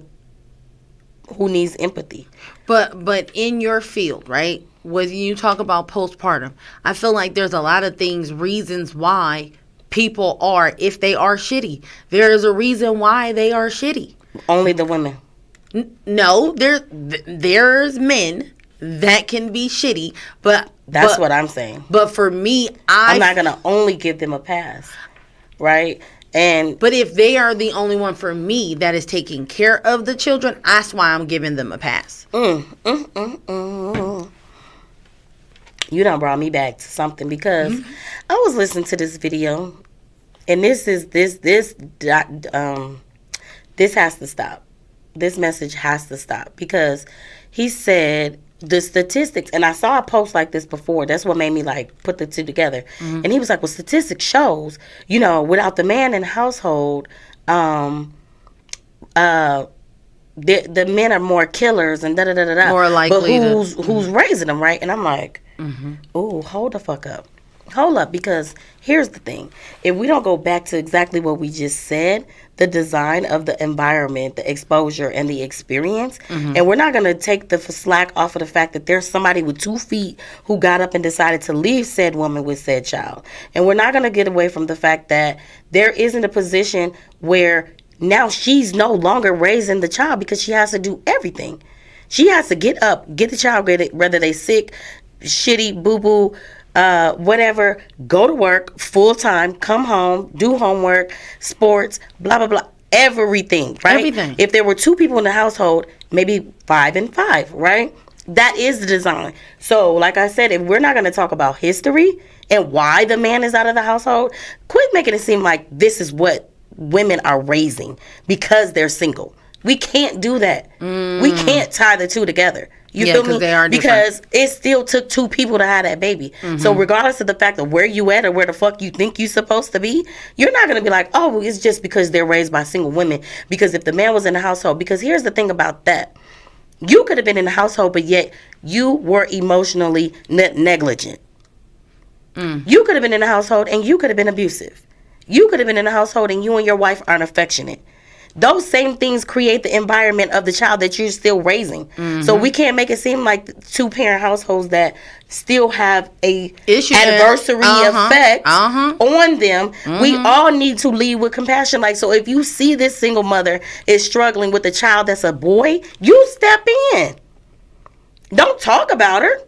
who needs empathy. But in your field, right? When you talk about postpartum, I feel like there's a lot of reasons why people are, if they are shitty. There is a reason why they are shitty. Only the women. No, there's men that can be shitty, but that's what I'm saying. But for me, I'm not gonna only give them a pass, right? But if they are the only one for me that is taking care of the children, that's why I'm giving them a pass. You done brought me back to something, because I was listening to this video, and this has to stop. This message has to stop, because he said the statistics, and I saw a post like this before. That's what made me like put the two together. And he was like, well, statistics shows, you know, without the man in the household, the men are more killers and da-da-da-da-da. More likely. But who's raising them, right? And I'm like, ooh, hold the fuck up. Hold up, because here's the thing. If we don't go back to exactly what we just said, the design of the environment, the exposure, and the experience, and we're not going to take the slack off of the fact that there's somebody with 2 feet who got up and decided to leave said woman with said child. And we're not going to get away from the fact that there isn't a position where now she's no longer raising the child, because she has to do everything. She has to get up, get the child ready, whether they sick, shitty, boo-boo, whatever, go to work full time, come home, do homework, sports, blah, blah, blah, everything, right? Everything. If there were 2 people in the household, maybe 5 and 5, right? That is the design. So, like I said, if we're not going to talk about history and why the man is out of the household, quit making it seem like this is what women are raising because they're single. We can't do that. We can't tie the two together. You feel me? They are because it still took 2 people to have that baby. So regardless of the fact of where you at or where the fuck you think you supposed to be, you're not going to be like, oh, well, it's just because they're raised by single women. Because if the man was in the household, because here's the thing about that. You could have been in the household, but yet you were emotionally negligent. You could have been in the household and you could have been abusive. You could have been in the household and you and your wife aren't affectionate. those same things create the environment of the child that you're still raising. So we can't make it seem like 2-parent households that still have a adversary effect on them. We all need to lead with compassion. Like, so if you see this single mother is struggling with a child that's a boy, you step in. Don't talk about her.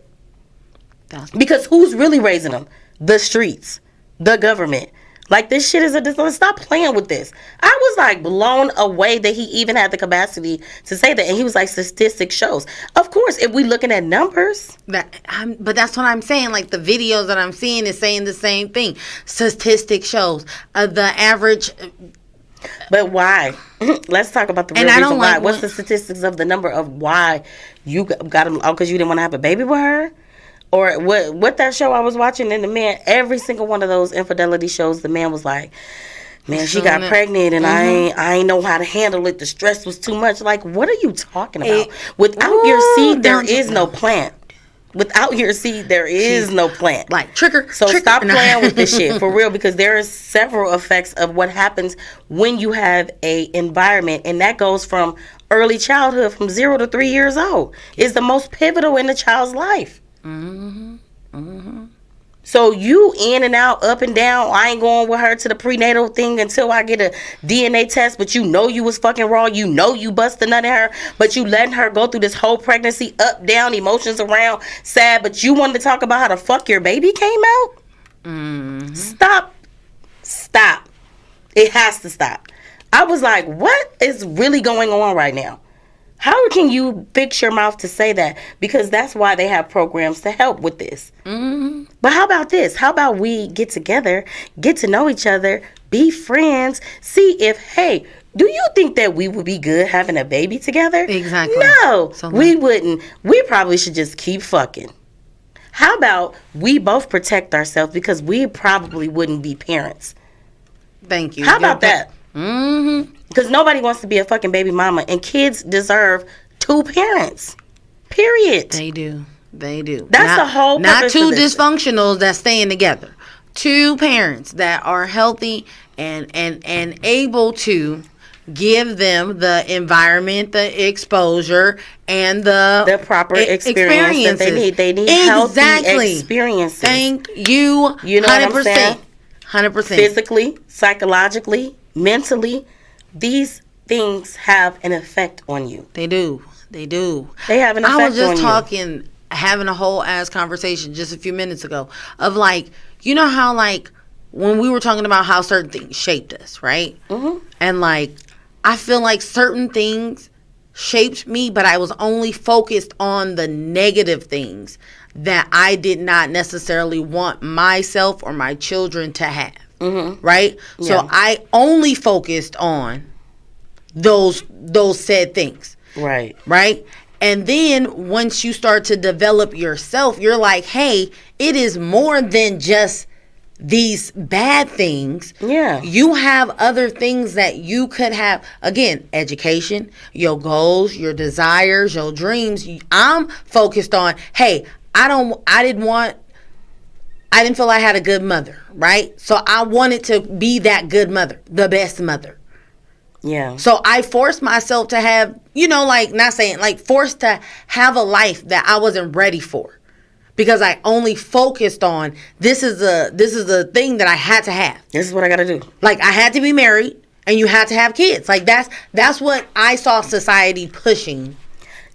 Because who's really raising them? The streets, the government. Like, this shit is stop playing with this. I was like blown away that he even had the capacity to say that. And he was like, statistics shows. Of course, if we looking at numbers. But that's what I'm saying. Like, the videos that I'm seeing is saying the same thing. Statistics shows the average. But why? Let's talk about the real reason why. What's the statistics of the number of why you got him? Oh, because you didn't want to have a baby with her? Or what that show I was watching, and the man, every single one of those infidelity shows, the man was like, man, she got pregnant and I ain't know how to handle it. The stress was too much. Like, what are you talking about? Without your seed, there is no plant. Without your seed, there is no plant. Like, trigger. So stop playing with this shit, for real, because there is several effects of what happens when you have a environment, and that goes from early childhood, from 0 to 3 years old. It's the most pivotal in the child's life. So you in and out, up and down. I ain't going with her to the prenatal thing until I get a DNA test. But you know you was fucking wrong. You know you bust a nut in her. But you letting her go through this whole pregnancy, up, down, emotions around, sad. But you wanted to talk about how the fuck your baby came out? Stop. It has to stop. I was like, what is really going on right now? How can you fix your mouth to say that? Because that's why they have programs to help with this. But how about this? How about we get together, get to know each other, be friends, see if, hey, do you think that we would be good having a baby together? Exactly. No, we wouldn't. We probably should just keep fucking. How about we both protect ourselves because we probably wouldn't be parents? Thank you. How about that? Because nobody wants to be a fucking baby mama, and kids deserve 2 parents. Period. They do. That's the whole purpose. Not 2 dysfunctionals that's staying together. 2 parents that are healthy and able to give them the environment, the exposure, and the proper experience that they need. They need healthy experiences. Thank you. You know 100%. What I'm saying? 100%. Physically, psychologically, mentally, these things have an effect on you. They do. They have an effect on you. I was just having a whole ass conversation just a few minutes ago of like, you know how like when we were talking about how certain things shaped us, right? And like, I feel like certain things shaped me, but I was only focused on the negative things that I did not necessarily want myself or my children to have. Right? Yeah. So I only focused on those said things. Right? And then once you start to develop yourself, you're like, hey, it is more than just these bad things. Yeah. You have other things that you could have. Again, education, your goals, your desires, your dreams. I'm focused on, hey, I didn't feel I had a good mother, right? So I wanted to be that good mother, the best mother. Yeah. So I forced myself to have, forced to have a life that I wasn't ready for. Because I only focused on, this is the thing that I had to have. This is what I got to do. Like, I had to be married and you had to have kids. Like, that's what I saw society pushing.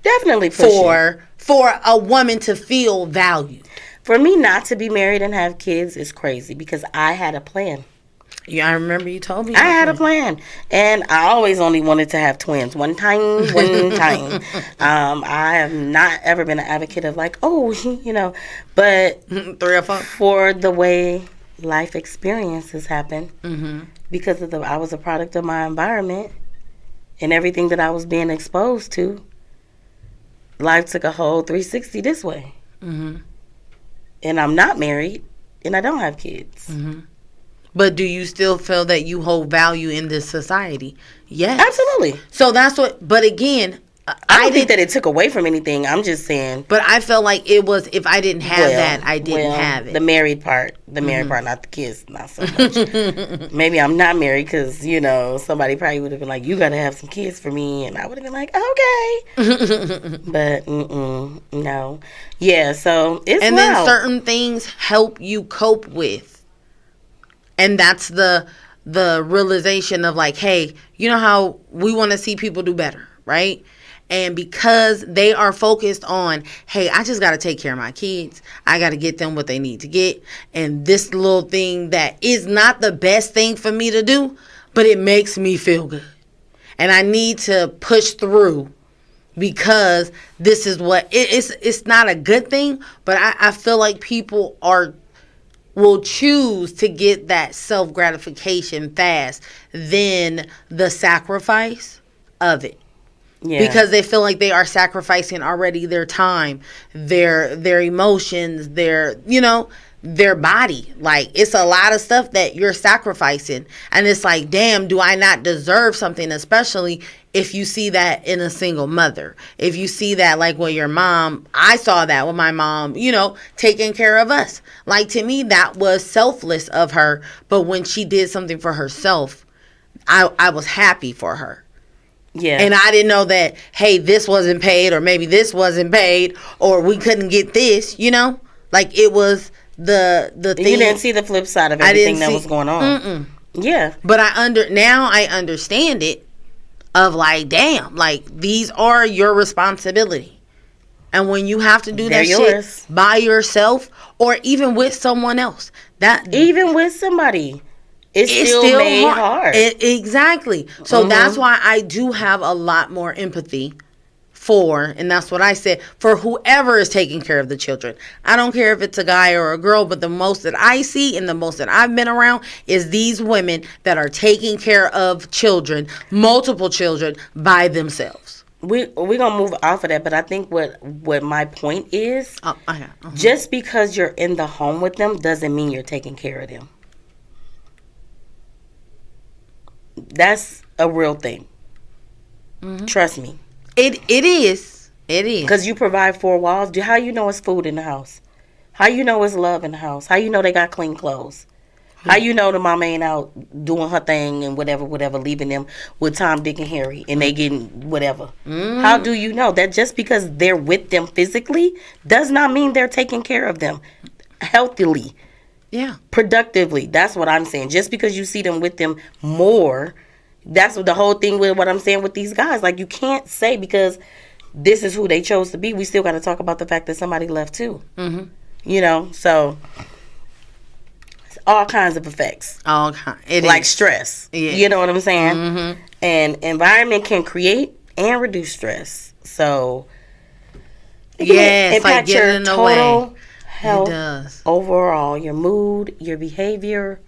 Definitely pushing. For a woman to feel valued. For me not to be married and have kids is crazy because I had a plan. Yeah, I remember you told me. I had a plan. And I always only wanted to have twins. One time. I have not ever been an advocate of like, but 3 or 4. For the way life experiences happen, because I was a product of my environment and everything that I was being exposed to, life took a whole 360 this way. And I'm not married, and I don't have kids. But do you still feel that you hold value in this society? Yes. Absolutely. So that's what, but again, I don't think that it took away from anything. I'm just saying. But I felt like it was, if I didn't have that, I didn't have it. The married part, not the kids, not so much. Maybe I'm not married because, you know, somebody probably would have been like, you got to have some kids for me. And I would have been like, okay. But, no. Yeah, so it's And then certain things help you cope with. And that's the realization of like, hey, you know how we want to see people do better, right? And because they are focused on, hey, I just got to take care of my kids. I got to get them what they need to get. And this little thing that is not the best thing for me to do, but it makes me feel good. And I need to push through because this is what, it's not a good thing, but I feel like people will choose to get that self-gratification fast than the sacrifice of it. Yeah. Because they feel like they are sacrificing already their time, their emotions, their body. Like, it's a lot of stuff that you're sacrificing. And it's like, damn, do I not deserve something? Especially if you see that in a single mother. If you see that, like, with your mom, I saw that with my mom, taking care of us. Like, to me, that was selfless of her. But when she did something for herself, I was happy for her. Yeah. And I didn't know that, hey, this wasn't paid, or maybe this wasn't paid, or we couldn't get this, Like, it was the thing. You didn't see the flip side of everything that was going on. Mm-mm. Yeah. But now I understand it, of like, damn, like, these are your responsibility. And when you have to do that shit by yourself, or even with someone else, even with somebody, it's still made hard. Exactly. So that's why I do have a lot more empathy for, and that's what I said, for whoever is taking care of the children. I don't care if it's a guy or a girl, but the most that I see and the most that I've been around is these women that are taking care of children, multiple children, by themselves. We're going to move off of that, but I think what my point is, just because you're in the home with them doesn't mean you're taking care of them. That's a real thing. Mm-hmm. Trust me. It is. Because you provide 4 walls. How you know it's food in the house? How you know it's love in the house? How you know they got clean clothes? How you know the mama ain't out doing her thing and whatever, leaving them with Tom, Dick, and Harry, and they getting whatever? How do you know that? Just because they're with them physically does not mean they're taking care of them healthily. Yeah. Productively. That's what I'm saying. Just because you see them with them more, that's what the whole thing with what I'm saying with these guys. Like, you can't say because this is who they chose to be, we still got to talk about the fact that somebody left too. Mm-hmm. So it's all kinds of effects. All kinds. Like stress. Yeah. You know what I'm saying? Mm-hmm. And environment can create and reduce stress. So it can impact your total health, overall, your mood, your behavior.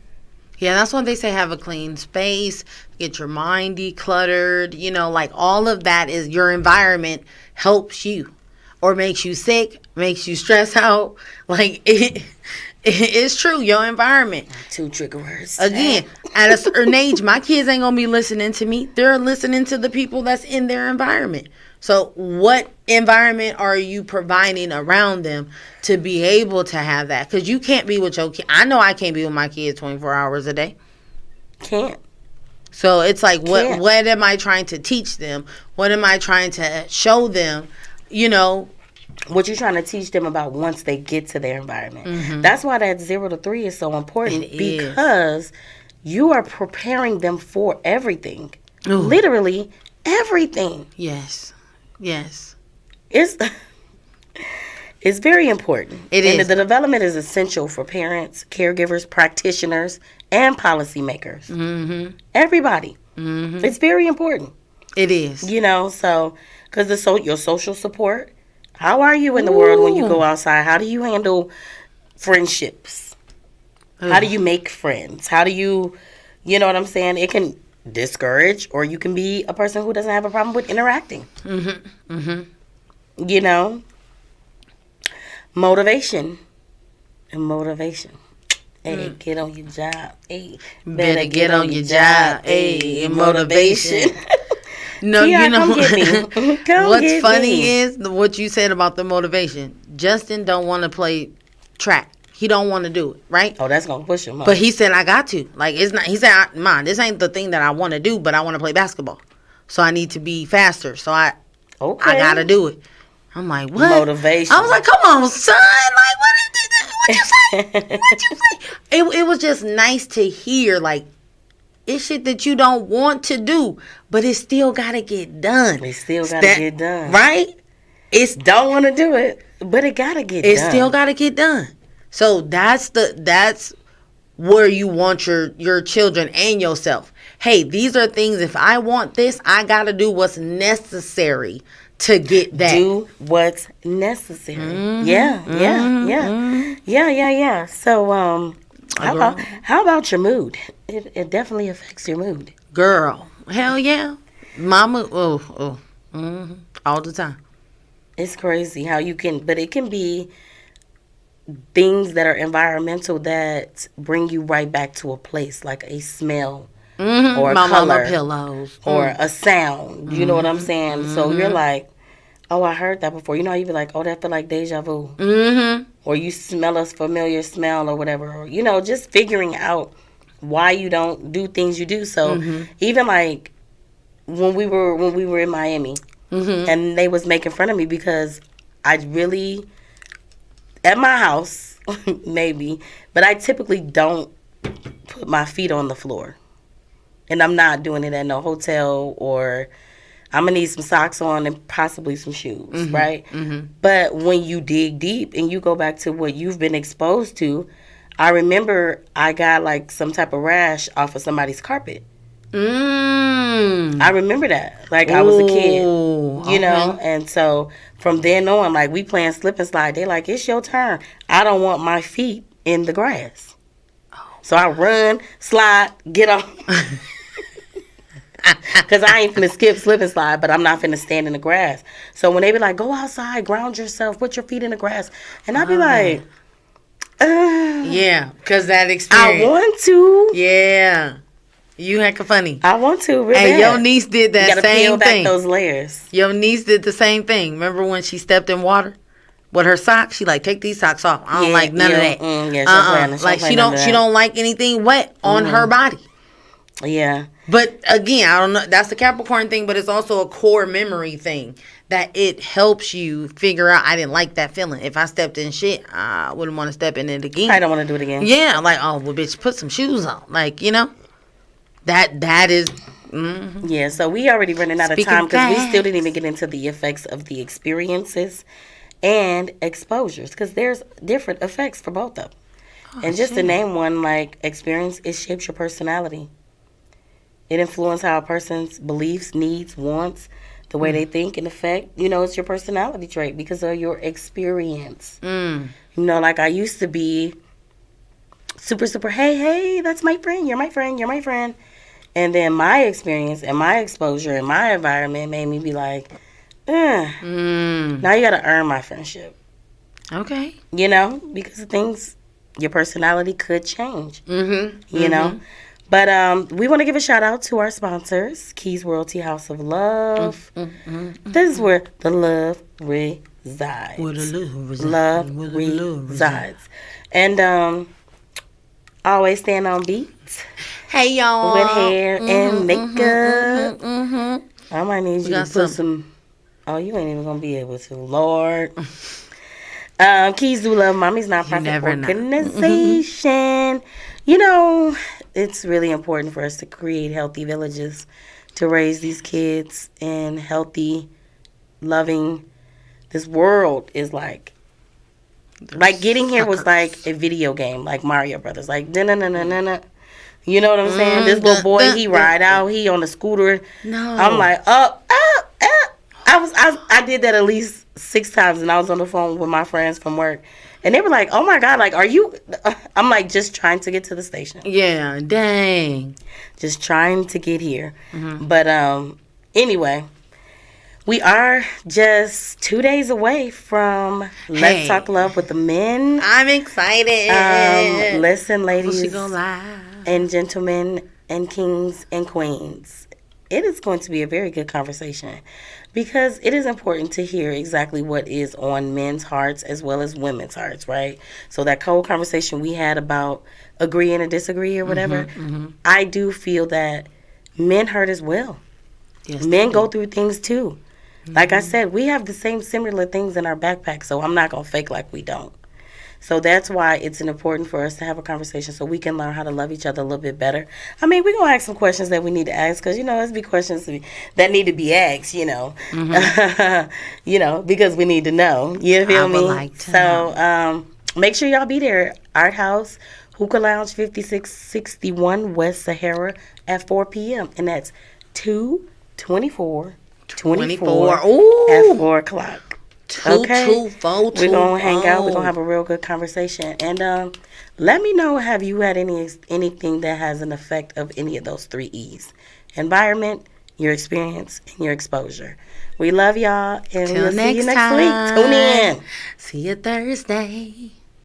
Yeah, that's why they say have a clean space, get your mind decluttered, like all of that is your environment helps you or makes you sick, makes you stress out. Like, it's true, your environment. 2 trigger words. Again, at a certain age, my kids ain't going to be listening to me. They're listening to the people that's in their environment. So what environment are you providing around them to be able to have that? Because you can't be with your kid. I know I can't be with my kids 24 hours a day. Can't. So it's like, what am I trying to teach them? What am I trying to show them? What you're trying to teach them about once they get to their environment. Mm-hmm. That's why that 0 to 3 is so important. Because you are preparing them for everything. Ooh. Literally everything. Yes. It's very important. It is. The development is essential for parents, caregivers, practitioners, and policymakers. Mm-hmm. Everybody. Mm-hmm. It's very important. It is. So, because your social support. How are you in the world when you go outside? How do you handle friendships? How do you make friends? How do you know what I'm saying? It can discourage, or you can be a person who doesn't have a problem with interacting. Mm-hmm. Mm-hmm. Motivation. Hey, get on your job. Hey, better get on your job. Hey, motivation. No, T.I., you know come get me. Come what's get funny me. is what you said about the motivation. Justin don't want to play track. He don't want to do it, right? Oh, that's gonna push him. Huh? But he said I got to. Like it's not. He said, "Mom, this ain't the thing that I want to do, but I want to play basketball. So I need to be faster. So I gotta do it." I'm like, what? Motivation. I was like, come on, son. Like, what you say? What you say? It was just nice to hear. Like, it's shit that you don't want to do, but it still gotta get done. It still gotta get done, right? It's don't want to do it, but it gotta get done. It still gotta get done. So that's where you want your children and yourself. Hey, these are things. If I want this, I gotta do what's necessary to get that. Do what's necessary. Mm-hmm. Yeah. So, how about your mood? It definitely affects your mood. Girl, hell yeah, mama. All the time. It's crazy how you can, but it can be things that are environmental that bring you right back to a place, like a smell or a my color, mama pillows, or a sound. You know what I'm saying? So you're like, oh, I heard that before. You know how you be like, oh, that feel like deja vu. Or you smell a familiar smell or whatever. Or, you know, just figuring out why you don't do things you do. So even like when we were in Miami and they was making fun of me because I really, at my house, maybe, but I typically don't put my feet on the floor. And I'm not doing it at no hotel, or I'm going to need some socks on and possibly some shoes, right? But when you dig deep and you go back to what you've been exposed to, I remember I got like some type of rash off of somebody's carpet. I remember that. Like, I was a kid, you know? And so from then on, like, we playing slip and slide. They like, it's your turn. I don't want my feet in the grass. So I run, slide, get on. Because I ain't finna skip, slip, and slide, but I'm not finna stand in the grass. So when they be like, go outside, ground yourself, put your feet in the grass. And I be like, yeah, because that experience. I want to. Yeah. You hecka funny. I want to, really. And your niece did that you gotta same peel back thing. Those layers. Your niece did the same thing. Remember when she stepped in water with her socks? She like, take these socks off. I don't like none of that. Like she don't like anything wet on her body. Yeah. But again, I don't know. That's the Capricorn thing, but it's also a core memory thing that it helps you figure out. I didn't like that feeling. If I stepped in shit, I wouldn't want to step in it again. I don't want to do it again. Yeah, like, oh well, bitch, put some shoes on. Like, you know, that is. Yeah. So we already running out of time because we still didn't even get into the effects of the experiences and exposures, because there's different effects for both of them. And just to name one, like experience, it shapes your personality. It influences how a person's beliefs, needs, wants, the way they think and affect. You know, it's your personality trait because of your experience. You know, like I used to be super, hey, that's my friend. You're my friend. And then my experience and my exposure and my environment made me be like, now you got to earn my friendship. Okay. You know, because of things, your personality could change. You know? But we want to give a shout out to our sponsors, Keys Royalty House of Love. This is where the love resides. Where the love resides. And always stand on beat. Hey, y'all. With hair and makeup. I might need you to put some. Oh, you ain't even going to be able to. Lord. Keys Do Love Mommy's nonprofit organization. You know, it's really important for us to create healthy villages to raise these kids in healthy, loving. This world is like getting here was like a video game, like Mario Brothers, like da-na-na-na-na-na. You know what I'm saying? This little boy, he ride out, he on the scooter. No, I'm like up. I did that at least 6 times, and I was on the phone with my friends from work. And they were like, oh, my God, like, are you... I'm like, just trying to get to the station. Yeah, dang. Just trying to get here. But anyway, we are just 2 days away from Let's Talk Love with the Men. I'm excited. Listen, ladies she go live. and gentlemen and kings and queens. it is going to be a very good conversation because it is important to hear exactly what is on men's hearts as well as women's hearts, right? So that cold conversation we had about agreeing or disagree or whatever, I do feel that men hurt as well. Yes, men go through things too. Like I said, we have the same similar things in our backpack, so I'm not going to fake like we don't. So that's why it's important for us to have a conversation so we can learn how to love each other a little bit better. I mean, we're going to ask some questions that we need to ask because, there's be questions that need to be asked, because we need to know. You feel me? Like to know. Make sure y'all be there. Art House, Hookah Lounge, 5661 West Sahara at 4 p.m. And that's 2/24/24 at 4 o'clock. Okay, we're going to hang out. We're going to have a real good conversation. And let me know, have you had anything that has an effect of any of those 3 E's? Environment, your experience, and your exposure. We love y'all, and we'll see you next week. Tune in. See you Thursday.